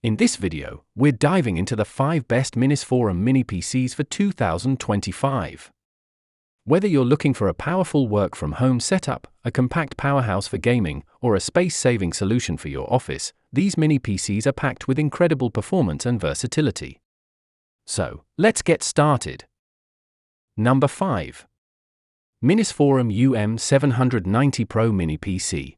In this video, we're diving into the 5 best MINISFORUM Mini PCs for 2025. Whether you're looking for a powerful work-from-home setup, a compact powerhouse for gaming, or a space-saving solution for your office, these mini PCs are packed with incredible performance and versatility. So, let's get started. Number 5. MINISFORUM UM790 Pro Mini PC.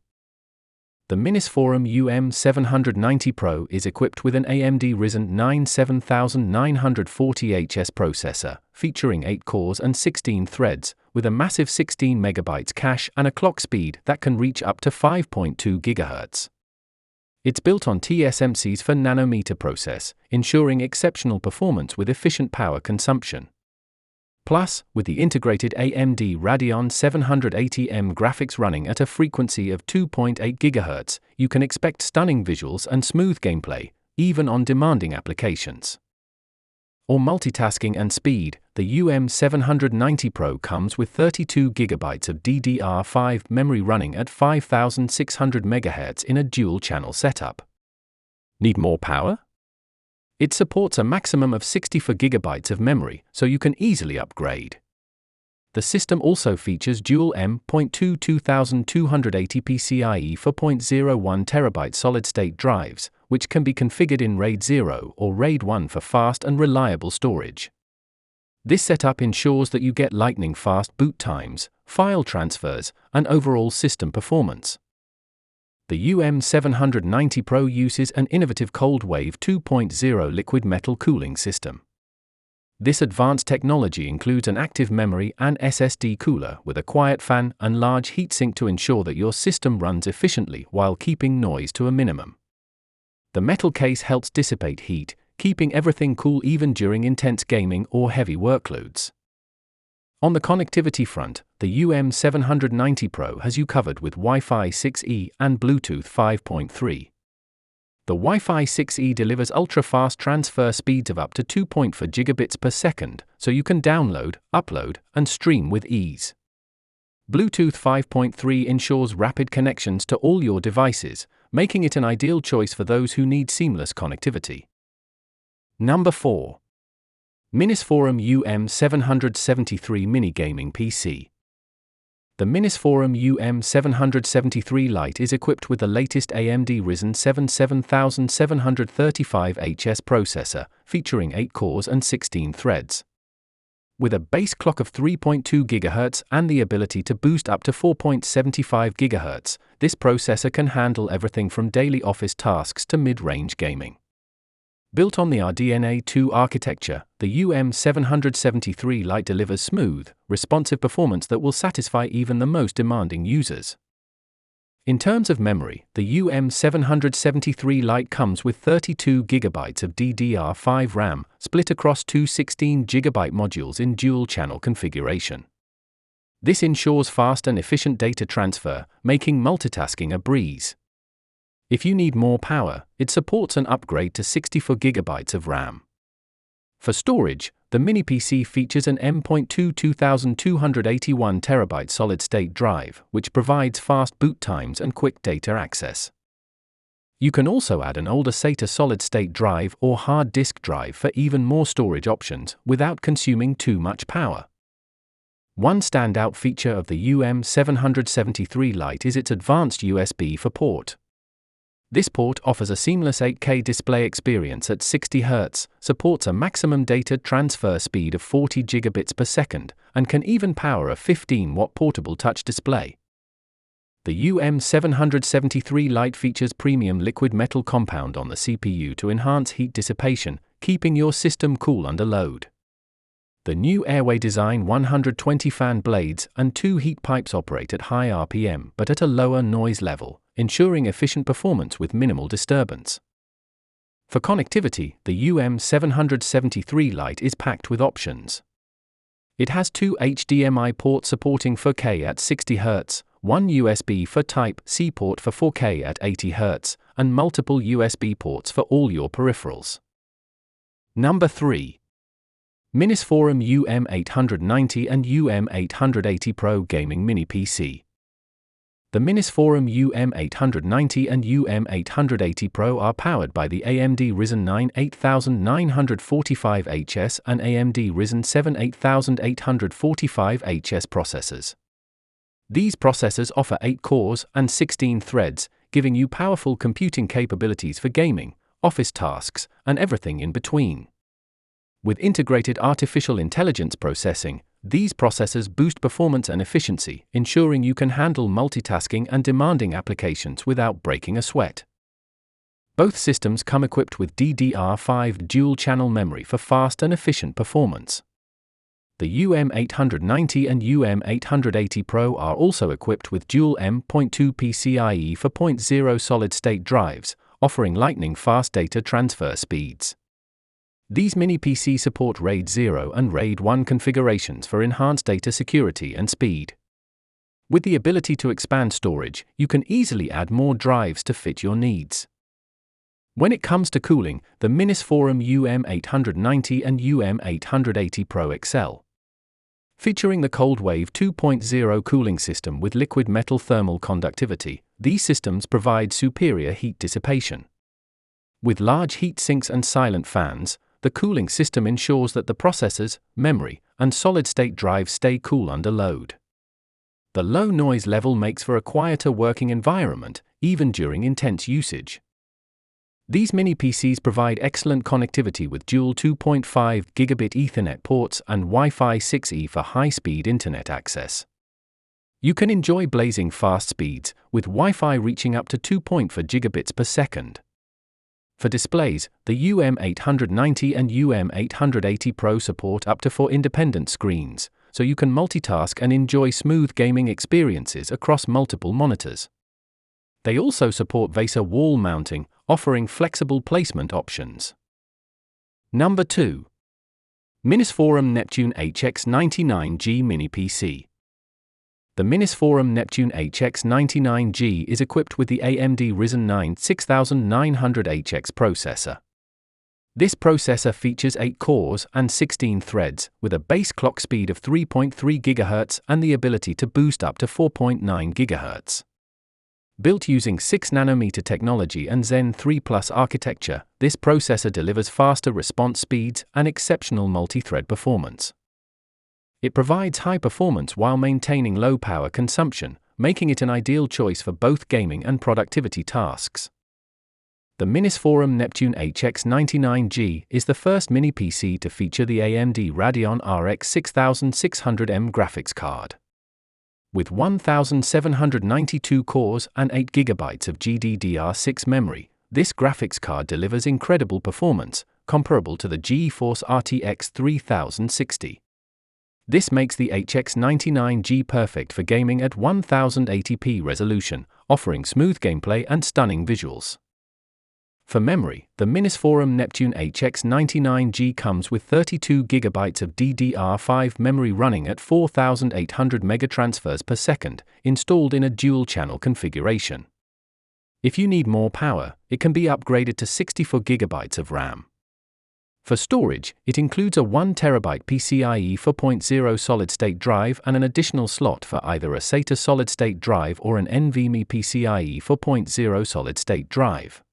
The MINISFORUM UM790 Pro is equipped with an AMD Ryzen 9 7940HS processor, featuring 8 cores and 16 threads, with a massive 16 MB cache and a clock speed that can reach up to 5.2 GHz. It's built on TSMC's 4nm process, ensuring exceptional performance with efficient power consumption. Plus, with the integrated AMD Radeon 780M graphics running at a frequency of 2.8 GHz, you can expect stunning visuals and smooth gameplay, even on demanding applications. For multitasking and speed, the UM790 Pro comes with 32 GB of DDR5 memory running at 5600 MHz in a dual-channel setup. Need more power? It supports a maximum of 64 GB of memory, so you can easily upgrade. The system also features dual M.2 2280 PCIe 4.01 TB solid-state drives, which can be configured in RAID 0 or RAID 1 for fast and reliable storage. This setup ensures that you get lightning-fast boot times, file transfers, and overall system performance. The UM790 Pro uses an innovative Cold Wave 2.0 liquid metal cooling system. This advanced technology includes an active memory and SSD cooler with a quiet fan and large heatsink to ensure that your system runs efficiently while keeping noise to a minimum. The metal case helps dissipate heat, keeping everything cool even during intense gaming or heavy workloads. On the connectivity front, the UM790 Pro has you covered with Wi-Fi 6E and Bluetooth 5.3. The Wi-Fi 6E delivers ultra-fast transfer speeds of up to 2.4 gigabits per second, so you can download, upload, and stream with ease. Bluetooth 5.3 ensures rapid connections to all your devices, making it an ideal choice for those who need seamless connectivity. Number 4. MINISFORUM UM773 Mini Gaming PC. The MINISFORUM UM773 Lite is equipped with the latest AMD Ryzen 7 7735HS processor, featuring 8 cores and 16 threads. With a base clock of 3.2 GHz and the ability to boost up to 4.75 GHz, this processor can handle everything from daily office tasks to mid-range gaming. Built on the RDNA 2 architecture, the UM773 Lite delivers smooth, responsive performance that will satisfy even the most demanding users. In terms of memory, the UM773 Lite comes with 32 GB of DDR5 RAM, split across two 16 GB modules in dual-channel configuration. This ensures fast and efficient data transfer, making multitasking a breeze. If you need more power, it supports an upgrade to 64 GB of RAM. For storage, the Mini PC features an M.2 2281 TB solid-state drive, which provides fast boot times and quick data access. You can also add an older SATA solid-state drive or hard disk drive for even more storage options without consuming too much power. One standout feature of the UM773 Lite is its advanced USB 4 port. This port offers a seamless 8K display experience at 60 Hz, supports a maximum data transfer speed of 40 gigabits per second, and can even power a 15-watt portable touch display. The UM773 Lite features premium liquid metal compound on the CPU to enhance heat dissipation, keeping your system cool under load. The new Airway Design 120 fan blades and 2 heat pipes operate at high RPM but at a lower noise level, ensuring efficient performance with minimal disturbance. For connectivity, the UM773 Lite is packed with options. It has 2 HDMI ports supporting 4K at 60 Hz, 1 USB for Type-C port for 4K at 80 Hz, and multiple USB ports for all your peripherals. Number 3. MINISFORUM UM790 and UM780 Pro Gaming Mini PC. The MINISFORUM UM790 and UM780 Pro are powered by the AMD Ryzen 9 8945HS and AMD Ryzen 7 8845HS processors. These processors offer 8 cores and 16 threads, giving you powerful computing capabilities for gaming, office tasks, and everything in between. With integrated artificial intelligence processing, these processors boost performance and efficiency, ensuring you can handle multitasking and demanding applications without breaking a sweat. Both systems come equipped with DDR5 dual-channel memory for fast and efficient performance. The UM790 and UM780 Pro are also equipped with dual M.2 PCIe 4.0 solid-state drives, offering lightning-fast data transfer speeds. These mini PCs support RAID 0 and RAID 1 configurations for enhanced data security and speed. With the ability to expand storage, you can easily add more drives to fit your needs. When it comes to cooling, the MINISFORUM UM790 and UM780 Pro excel. Featuring the ColdWave 2.0 cooling system with liquid metal thermal conductivity, these systems provide superior heat dissipation. With large heat sinks and silent fans, the cooling system ensures that the processors, memory, and solid-state drives stay cool under load. The low noise level makes for a quieter working environment, even during intense usage. These mini PCs provide excellent connectivity with dual 2.5 gigabit Ethernet ports and Wi-Fi 6E for high-speed internet access. You can enjoy blazing fast speeds, with Wi-Fi reaching up to 2.4 gigabits per second. For displays, the UM790 and UM780 Pro support up to 4 independent screens, so you can multitask and enjoy smooth gaming experiences across multiple monitors. They also support VESA wall mounting, offering flexible placement options. Number 2. MINISFORUM Neptune HX99G Mini PC. The MINISFORUM Neptune HX99G is equipped with the AMD Ryzen 9 6900HX processor. This processor features 8 cores and 16 threads, with a base clock speed of 3.3 GHz and the ability to boost up to 4.9 GHz. Built using 6nm technology and Zen 3 Plus architecture, this processor delivers faster response speeds and exceptional multi-thread performance. It provides high performance while maintaining low power consumption, making it an ideal choice for both gaming and productivity tasks. The MINISFORUM Neptune HX99G is the first mini PC to feature the AMD Radeon RX 6600M graphics card. With 1,792 cores and 8 GB of GDDR6 memory, this graphics card delivers incredible performance, comparable to the GeForce RTX 3060. This makes the HX99G perfect for gaming at 1080p resolution, offering smooth gameplay and stunning visuals. For memory, the MINISFORUM Neptune HX99G comes with 32 GB of DDR5 memory running at 4,800 megatransfers per second, installed in a dual-channel configuration. If you need more power, it can be upgraded to 64 GB of RAM. For storage, it includes a 1TB PCIe 4.0 solid-state drive and an additional slot for either a SATA solid-state drive or an NVMe PCIe 4.0 solid-state drive.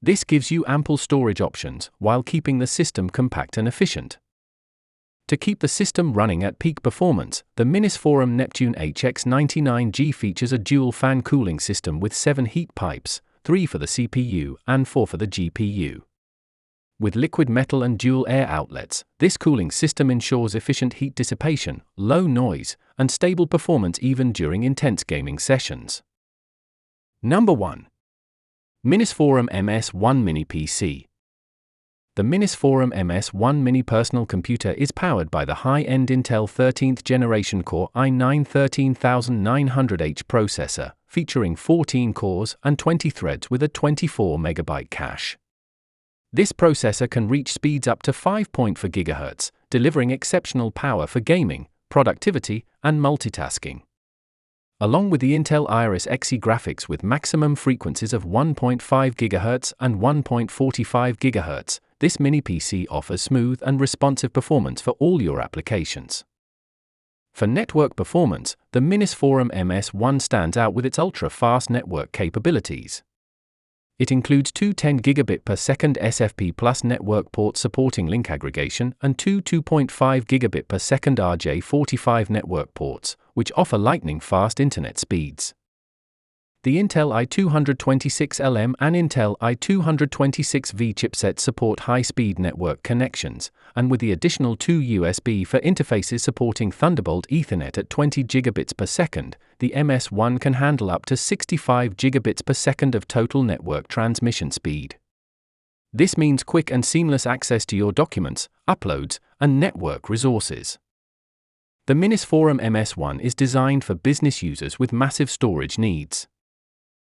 This gives you ample storage options while keeping the system compact and efficient. To keep the system running at peak performance, the MINISFORUM Neptune HX99G features a dual-fan cooling system with 7 heat pipes, 3 for the CPU and 4 for the GPU. With liquid metal and dual air outlets, this cooling system ensures efficient heat dissipation, low noise, and stable performance even during intense gaming sessions. Number 1. MINISFORUM MS1 Mini PC. The MINISFORUM MS1 Mini personal computer is powered by the high-end Intel 13th generation Core i9-13900H processor, featuring 14 cores and 20 threads with a 24 MB cache. This processor can reach speeds up to 5.4 GHz, delivering exceptional power for gaming, productivity, and multitasking. Along with the Intel Iris Xe graphics with maximum frequencies of 1.5 GHz and 1.45 GHz, this mini PC offers smooth and responsive performance for all your applications. For network performance, the MINISFORUM MS1 stands out with its ultra-fast network capabilities. It includes two 10 gigabit per second SFP plus network ports supporting link aggregation and two 2.5 gigabit per second RJ45 network ports, which offer lightning-fast internet speeds. The Intel i226LM and Intel i226V chipsets support high-speed network connections, and with the additional two USB for interfaces supporting Thunderbolt Ethernet at 20 gigabits per second, the MS1 can handle up to 65 gigabits per second of total network transmission speed. This means quick and seamless access to your documents, uploads, and network resources. The MINISFORUM MS1 is designed for business users with massive storage needs.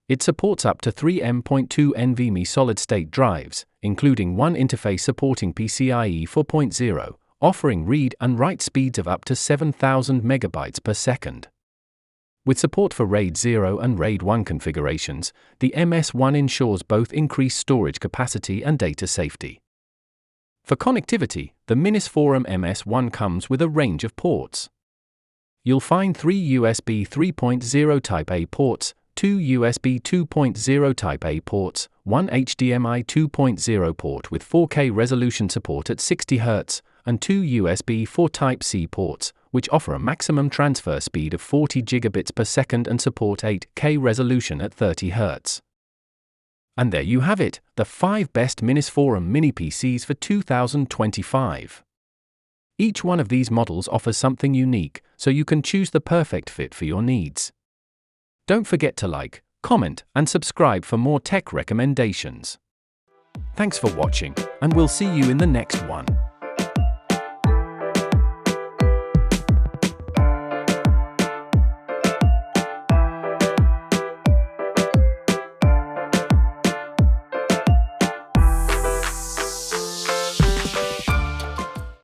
It supports up to 3 M.2 NVMe solid-state drives, including one interface supporting PCIe 4.0, offering read and write speeds of up to 7,000 megabytes per second. With support for RAID 0 and RAID 1 configurations, the MS1 ensures both increased storage capacity and data safety. For connectivity, the MINISFORUM MS1 comes with a range of ports. You'll find 3 USB 3.0 Type-A ports, 2 USB 2.0 Type-A ports, one HDMI 2.0 port with 4K resolution support at 60 Hz, and two USB 4 Type-C ports, which offer a maximum transfer speed of 40 gigabits per second and support 8K resolution at 30 Hz. And there you have it, the 5 best MINISFORUM Mini PCs for 2025. Each one of these models offers something unique, so you can choose the perfect fit for your needs. Don't forget to like, comment, and subscribe for more tech recommendations. Thanks for watching, and we'll see you in the next one.